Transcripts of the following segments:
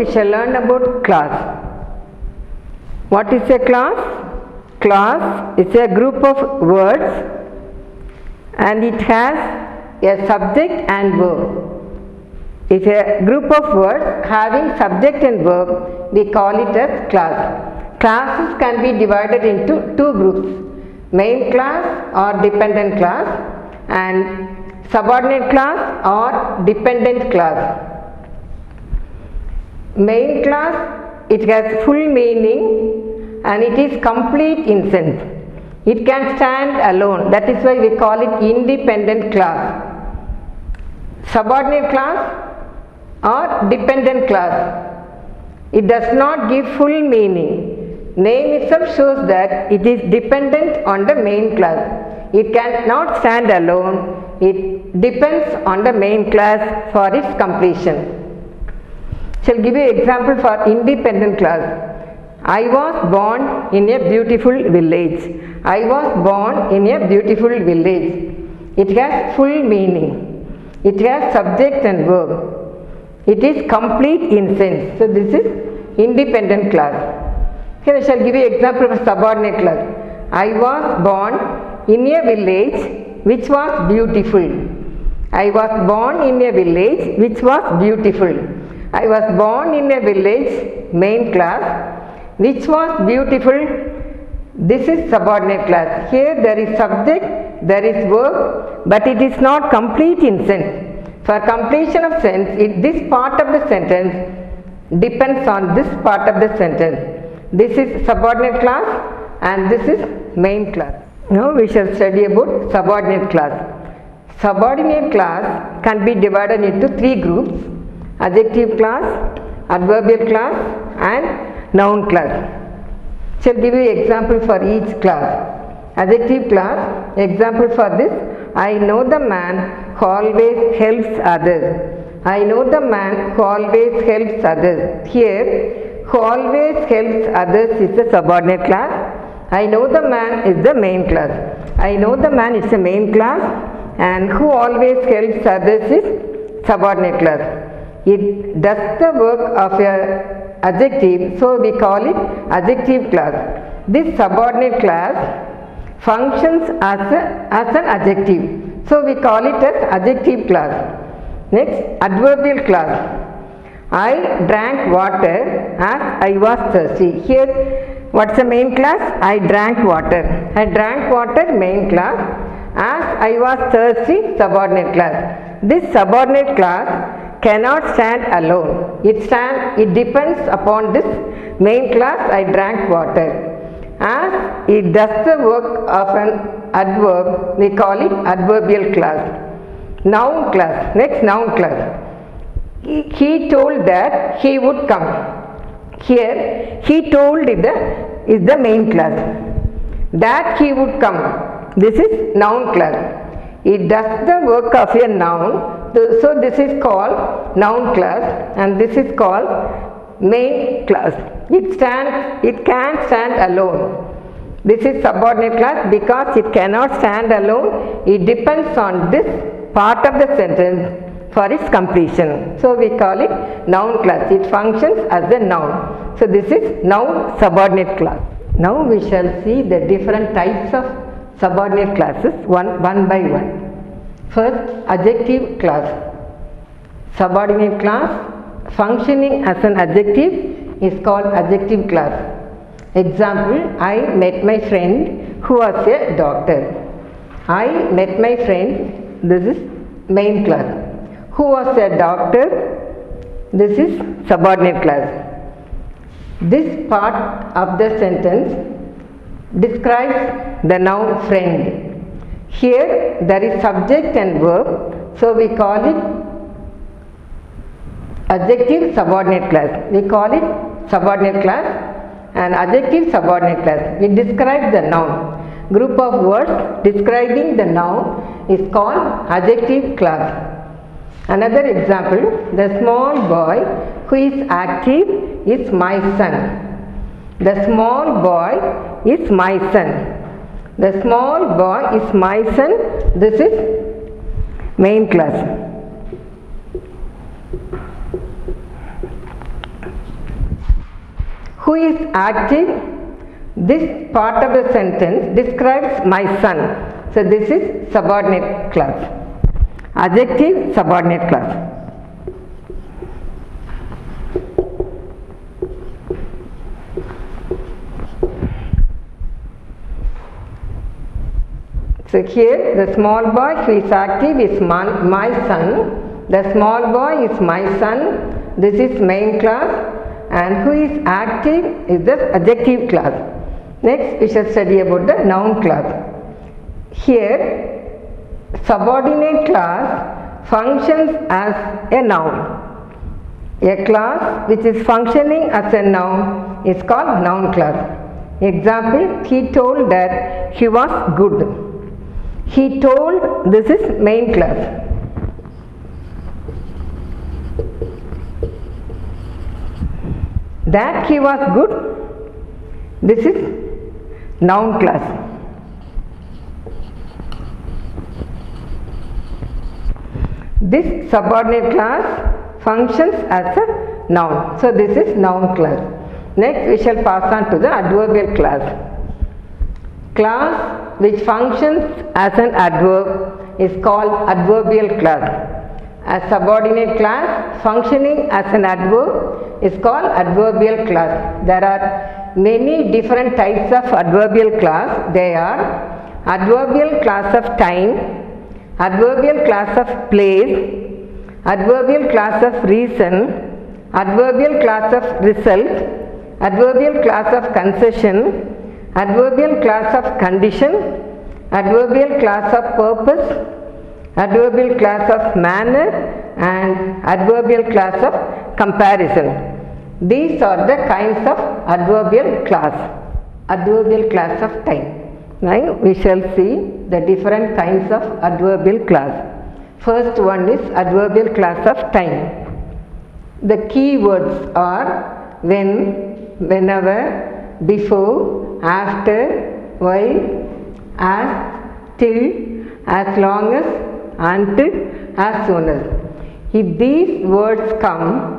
we shall learn about class. What is a class? Class is a group of words and it has a subject and verb. If a group of words having subject and verb, we call it as class. Classes can be divided into two groups, main class or dependent class and subordinate class or dependent class. Main class, it has full meaning and it is complete in sense. It can stand alone, that is why we call it independent class. Subordinate class or dependent class, it does not give full meaning. Name itself shows that it is dependent on the main class. It cannot stand alone. It depends on the main class for its completion. Shall give you an example for independent class. I was born in a beautiful village. I was born in a beautiful village. It has full meaning. It has subject and verb. It is complete in sense. So this is independent class. Here I shall give you an example of subordinate class. I was born in a village which was beautiful. I was born in a village which was beautiful. I was born in a village, main class, which was beautiful. This is subordinate class. Here there is subject, there is verb, but it is not complete in sense. For completion of sense, this part of the sentence depends on this part of the sentence. This is subordinate class and this is main class. Now we shall study about subordinate class. Subordinate class can be divided into three groups: adjective class, adverbial class and noun class. Shall give you example for each class. Adjective class, example for this: I know the man who always helps others. I know the man who always helps others. Here, who always helps others is the subordinate class. I know the man is the main class. I know the man is the main class and who always helps others is subordinate class. It does the work of a adjective, so we call it adjective class. This subordinate class functions as an adjective, so we call it as adjective class. Next, adverbial class. I drank water as I was thirsty. Here, what's the main class? I drank water. I drank water, main class. As I was thirsty, subordinate class. This subordinate class cannot stand alone. It depends upon this main class, I drank water. As it does the work of an adverb, we call it adverbial class. Noun class. Next, noun class. He told that he would come. Here, he told is the main class. That he would come. This is noun class. It does the work of a noun. So this is called noun class and this is called main class. It can stand alone. This is subordinate class because it cannot stand alone. It depends on this part of the sentence for its completion. So we call it noun class. It functions as a noun. So this is noun subordinate class. Now we shall see the different types of subordinate classes one by one. First, adjective class. Subordinate class functioning as an adjective is called adjective class. Example, I met my friend who was a doctor. I met my friend, this is main class. Who was a doctor, this is subordinate class. This part of the sentence describes the noun friend. Here there is subject and verb, so we call it adjective subordinate class. We call it subordinate class and adjective subordinate class. It describes the noun. Group of words describing the noun is called adjective class. Another example, the small boy who is active is my son. The small boy is my son. The small boy is my son. This is main class. Who is active? This part of the sentence describes my son. So this is subordinate clause. Adjective, subordinate clause. So here the small boy who is active is my son. The small boy is my son. This is main clause, and who is active is the adjective clause. Next we shall study about the noun clause. Here subordinate clause functions as a noun. A clause which is functioning as a noun is called noun clause. Example, he told that he was good. He told, this is main clause. That he was good, this is noun clause. This subordinate clause functions as a noun. So this is noun clause. Next we shall pass on to the adverbial clause. Clause which functions as an adverb is called adverbial clause. A subordinate clause functioning as an adverb is called adverbial clause. There are many different types of adverbial clause. They are adverbial clause of time, adverbial clause of place, adverbial clause of reason, adverbial clause of result, adverbial clause of concession, adverbial clause of condition, adverbial clause of purpose, adverbial clause of manner, and adverbial clause of comparison. These are the kinds of adverbial clause. Adverbial clause of time. Now we shall see the different kinds of adverbial clause. First one is adverbial clause of time. The key words are when, whenever, before, after, while, as, till, as long as, until, as soon as. If these words come,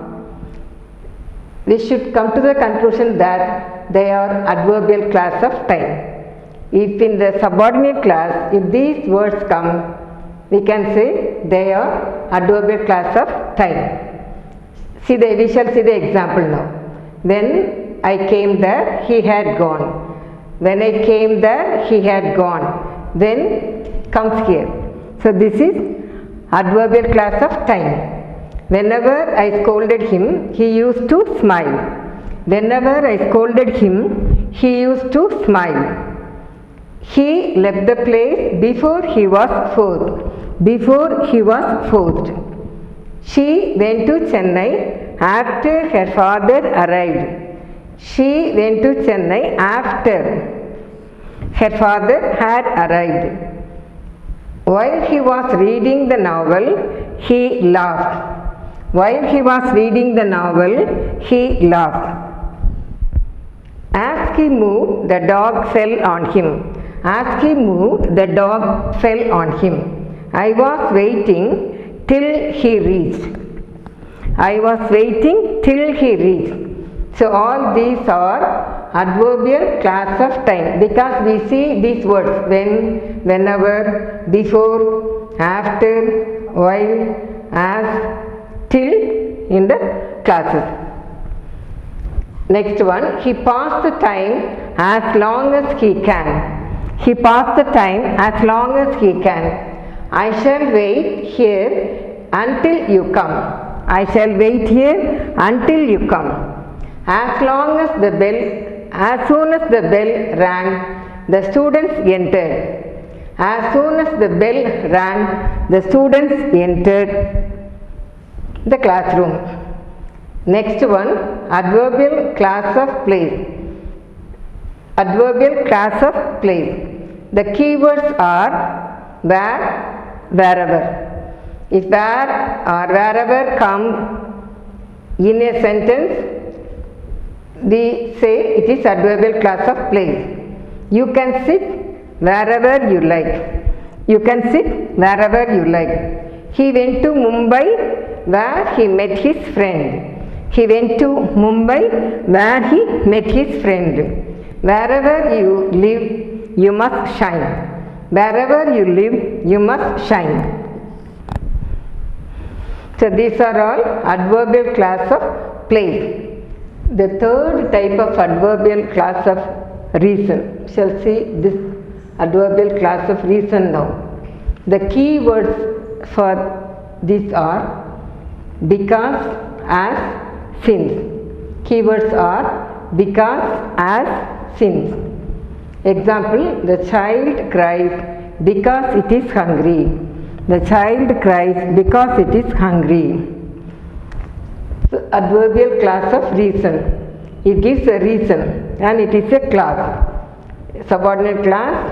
we should come to the conclusion that they are adverbial clause of time. If in the subordinate clause, if these words come, we can say they are adverbial clause of time. We shall see the example now. When I came there, he had gone. When I came there, he had gone. When comes here. So this is adverbial clause of time. Whenever I scolded him, he used to smile. Whenever I scolded him, he used to smile. He left the place before he was forced. Before he was forced. She went to Chennai after her father arrived. She went to Chennai after her father had arrived. While he was reading the novel, he laughed. While he was reading the novel, he laughed. As he moved, the dog fell on him. As he moved, the dog fell on him. I was waiting till he reached. I was waiting till he reached. So all these are adverbial clause of time because we see these words when, whenever, before, after, while, as, till in the clauses. Next one, he passed the time as long as he can. He passed the time as long as he can. I shall wait here until you come. I shall wait here until you come. As long as the bell, as soon as the bell rang, the students entered. As soon as the bell rang, the students entered the classroom. Next one, adverbial clause of place. Adverbial clause of place. The keywords are where, wherever. If where or wherever come in a sentence, we say it is adverbial clause of place. You can sit wherever you like. You can sit wherever you like. He went to Mumbai where he met his friend. He went to Mumbai where he met his friend. Wherever you live, you must shine. Wherever you live, you must shine. So these are all adverbial class of place. The third type of adverbial class of reason. We shall see this adverbial class of reason now. The key words for these are because, as, since. Keywords are because, as, since. Example, the child cries because it is hungry. The child cries because it is hungry. So, adverbial class of reason. It gives a reason and it is a class. Subordinate class,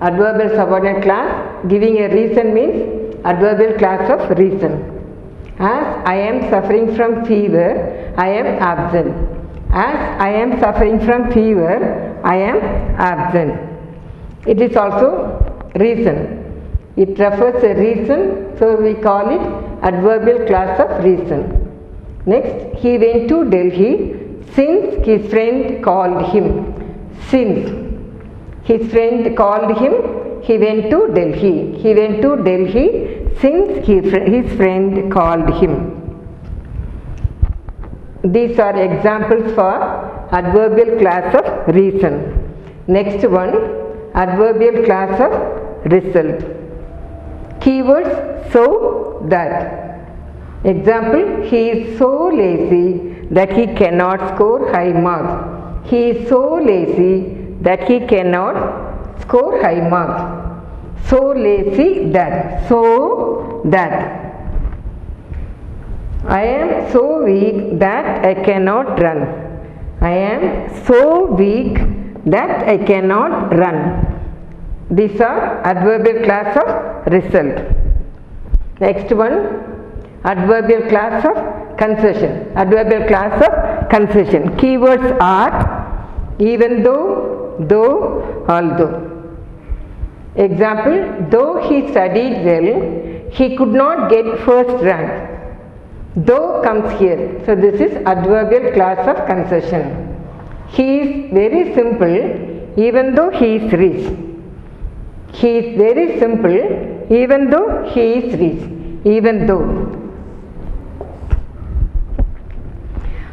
adverbial subordinate class, giving a reason means adverbial class of reason. As I am suffering from fever, I am absent. As I am suffering from fever, I am absent. It is also reason. It refers a reason, so we call it adverbial class of reason. Next, he went to Delhi since his friend called him. Since his friend called him, he went to Delhi. He went to Delhi since his friend called him. These are examples for adverbial class of reason. Next one, adverbial class of result. Keywords so that. Example, he is so lazy that he cannot score high marks. He is so lazy that he cannot score high marks. So lazy that. So that. I am so weak that I cannot run. I am so weak that I cannot run. These are adverbial class of result. Next one, adverbial class of concession. Adverbial class of concession. Keywords are even though, although. Example, though he studied well, he could not get first rank. Though comes here. So this is adverbial class of concession. He is very simple even though he is rich. He is very simple even though he is rich. Even though.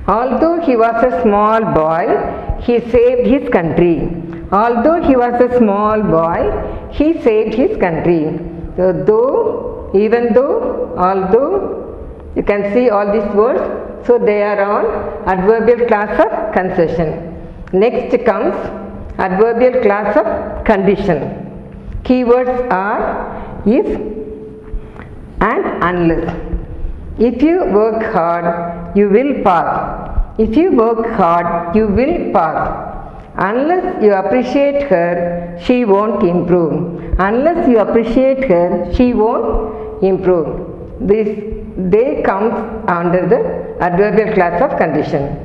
Although he was a small boy, he saved his country. Although he was a small boy, he saved his country. So though, even though, although, you can see all these words. So they are all adverbial class of concession. Next comes adverbial class of condition. Keywords are if and unless. If you work hard, you will pass. If you work hard, you will pass. Unless you appreciate her, she won't improve. Unless you appreciate her, she won't improve. They come under the adverbial class of condition.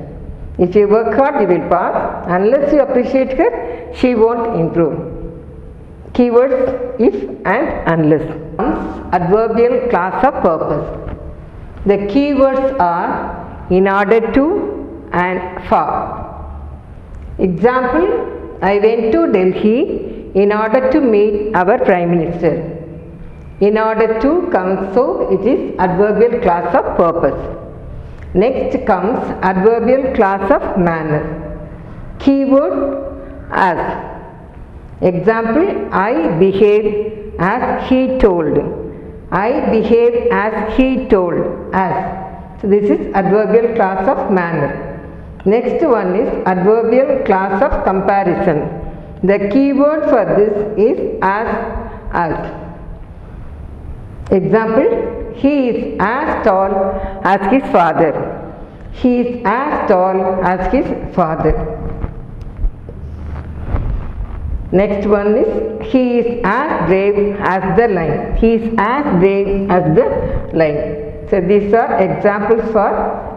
If you work hard, you will pass. Unless you appreciate her, she won't improve. Keywords if and unless. Adverbial class of purpose. The keywords are in order to and for. Example, I went to Delhi in order to meet our Prime Minister. In order to comes, so it is adverbial class of purpose. Next comes adverbial class of manner. Keyword as. Example, I behaved as he told. I behaved as he told. As. So this is adverbial class of manner. Next one is adverbial class of comparison. The keyword for this is as. Example, he is as tall as his father. He is as tall as his father. Next one is, he is as brave as the lion. He is as brave as the lion. So these are examples for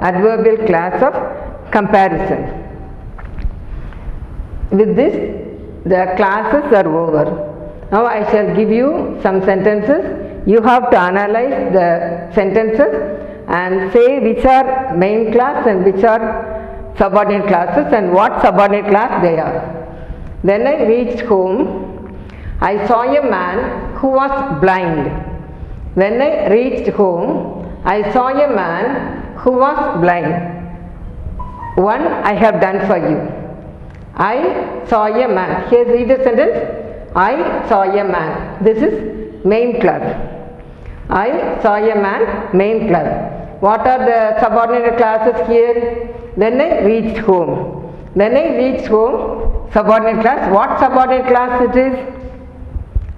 adverbial class of comparison. With this, the classes are over. Now I shall give you some sentences. You have to analyze the sentences and say which are main class and which are subordinate classes and what subordinate class they are. When I reached home, I saw a man who was blind. When I reached home, I saw a man who was blind. One I have done for you. I saw a man. Here read the sentence. I saw a man. This is main class. I saw a man, main class. What are the subordinate classes here? When I reached home. When I reached home, subordinate class. What subordinate class it is?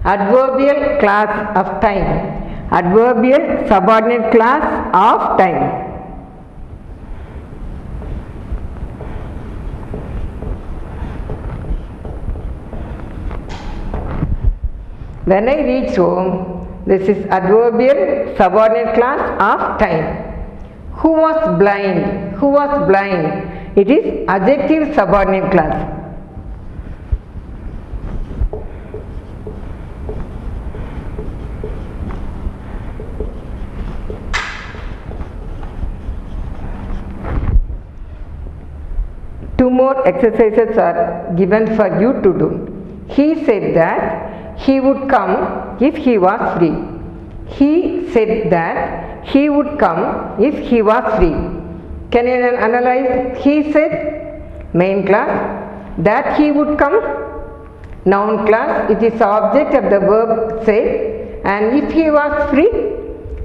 Adverbial class of time. Adverbial subordinate class of time. When I reached home, this is adverbial subordinate class of time. Who was blind? Who was blind? It is adjective subordinate class. Two more exercises are given for you to do. He said that he would come if he was free. He said that he would come if he was free. Can you analyze? He said, main class. That he would come, noun class. It is object of the verb say. And if he was free,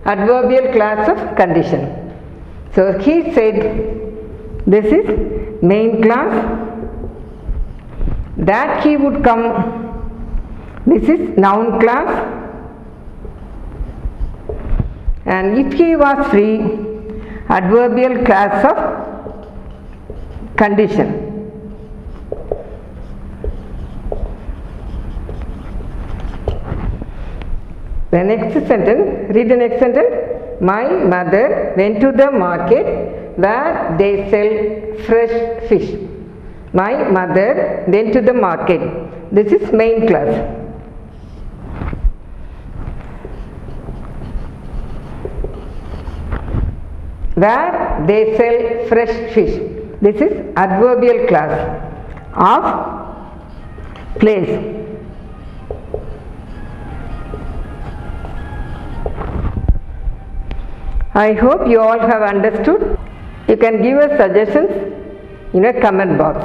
adverbial class of condition. So he said, this is main class. That he would come, this is noun class. And if he was free, adverbial class of condition. The next sentence, read the next sentence. My mother went to the market where they sell fresh fish. My mother went to the market. This is main class. Where they sell fresh fish. This is adverbial class of place. I hope you all have understood. You can give us suggestions in a comment box.